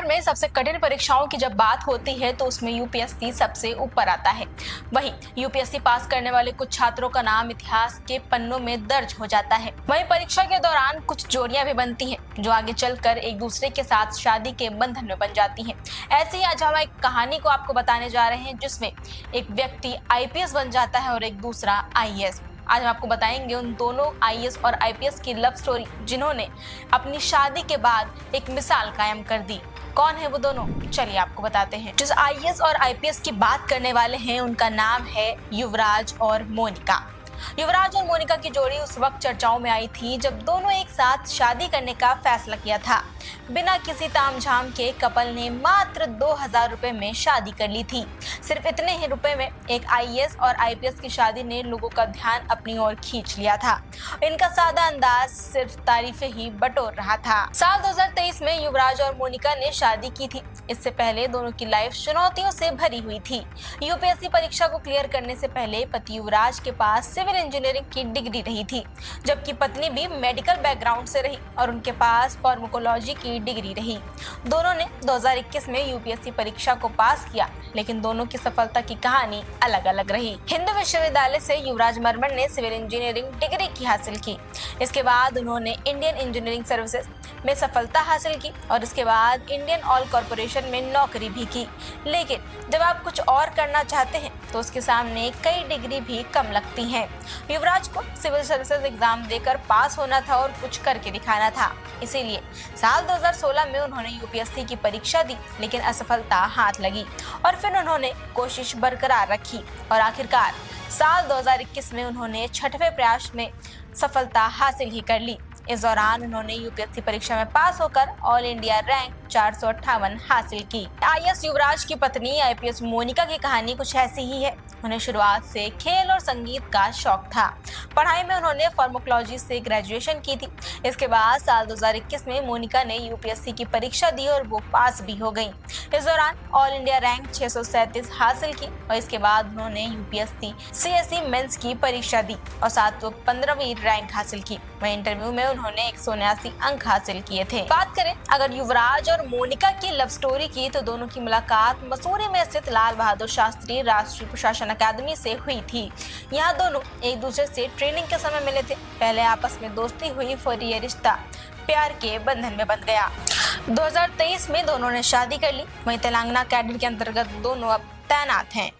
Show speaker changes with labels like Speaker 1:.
Speaker 1: में सबसे कठिन परीक्षाओं की जब बात होती है तो उसमें यूपीएससी सबसे ऊपर आता है। वहीं यूपीएससी पास करने वाले कुछ छात्रों का नाम इतिहास के पन्नों में दर्ज हो जाता है। वहीं परीक्षा के दौरान कुछ जोड़ियां भी बनती हैं जो आगे चलकर एक दूसरे के साथ शादी के बंधन में बन जाती हैं। ऐसे ही आज हम एक कहानी को आपको बताने जा रहे हैं जिसमें एक व्यक्ति आईपीएस बन जाता है और एक दूसरा आईएएस। आज हम आपको बताएंगे उन दोनों आईएएस और आईपीएस की लव स्टोरी जिन्होंने अपनी शादी के बाद एक मिसाल कायम कर दी। कौन है वो दोनों, चलिए आपको बताते हैं। जिस आईएएस और आईपीएस की बात करने वाले हैं उनका नाम है युवराज और मोनिका। युवराज और मोनिका की जोड़ी उस वक्त चर्चाओं में आई थी जब दोनों एक साथ शादी करने का फैसला किया था। बिना किसी तामझाम के कपल ने मात्र 2000 रुपए में शादी कर ली थी। सिर्फ इतने ही रुपए में एक आईएएस और आईपीएस की शादी ने लोगों का ध्यान अपनी ओर खींच लिया था। इनका सादा अंदाज सिर्फ तारीफें ही बटोर रहा था। साल 2023 में युवराज और मोनिका ने शादी की थी। इससे पहले दोनों की लाइफ चुनौतियों से भरी हुई थी। यूपीएससी परीक्षा को क्लियर करने से पहले पति युवराज के पास सिविल इंजीनियरिंग की डिग्री रही थी, जबकि पत्नी भी मेडिकल बैकग्राउंड से रही और उनके पास फार्माकोलॉजी की डिग्री रही। दोनों ने 2021 में यूपीएससी परीक्षा को पास किया, लेकिन दोनों की सफलता की कहानी अलग अलग रही। हिंदू विश्वविद्यालय से युवराज मरमन ने सिविल इंजीनियरिंग डिग्री की हासिल की। इसके बाद उन्होंने इंडियन इंजीनियरिंग सर्विसेज में सफलता हासिल की और इसके बाद इंडियन ऑयल कॉरपोरेशन में नौकरी भी की। लेकिन जब आप कुछ और करना चाहते हैं तो उसके सामने कई डिग्री भी कम लगती हैं। युवराज को सिविल सर्विसेज एग्जाम देकर पास होना था और कुछ करके दिखाना था। इसीलिए साल 2016 में उन्होंने यूपीएससी की परीक्षा दी, लेकिन असफलता हाथ लगी और फिर उन्होंने कोशिश बरकरार रखी और आखिरकार साल 2021 में उन्होंने 6वें प्रयास में सफलता हासिल ही कर ली। इस दौरान उन्होंने यूपीएससी परीक्षा में पास होकर ऑल इंडिया रैंक 458 हासिल की। आईएएस युवराज की पत्नी आईपीएस मोनिका की कहानी कुछ ऐसी ही है। उन्हें शुरुआत से खेल और संगीत का शौक था। पढ़ाई में उन्होंने फार्माकोलॉजी से ग्रेजुएशन की थी। इसके बाद साल 2021 में मोनिका ने यूपीएससी की परीक्षा दी और वो पास भी हो गई। इस दौरान ऑल इंडिया रैंक 637 हासिल की और इसके बाद उन्होंने यूपीएससी सीएसई मेंस की परीक्षा दी और साथ वो 15वीं रैंक हासिल की। वहीं इंटरव्यू में उन्होंने 179 अंक हासिल किए थे। बात करें अगर युवराज और मोनिका की लव स्टोरी की तो दोनों की मुलाकात मसूरी में स्थित लाल बहादुर शास्त्री राष्ट्रीय प्रशासन अकादमी से हुई थी। यहाँ दोनों एक दूसरे से ट्रेनिंग के समय मिले थे। पहले आपस में दोस्ती हुई, फिर ये रिश्ता प्यार के बंधन में बंध गया। 2023 में दोनों ने शादी कर ली। वहीं तेलंगाना कैडर के अंतर्गत दोनों अब तैनात हैं।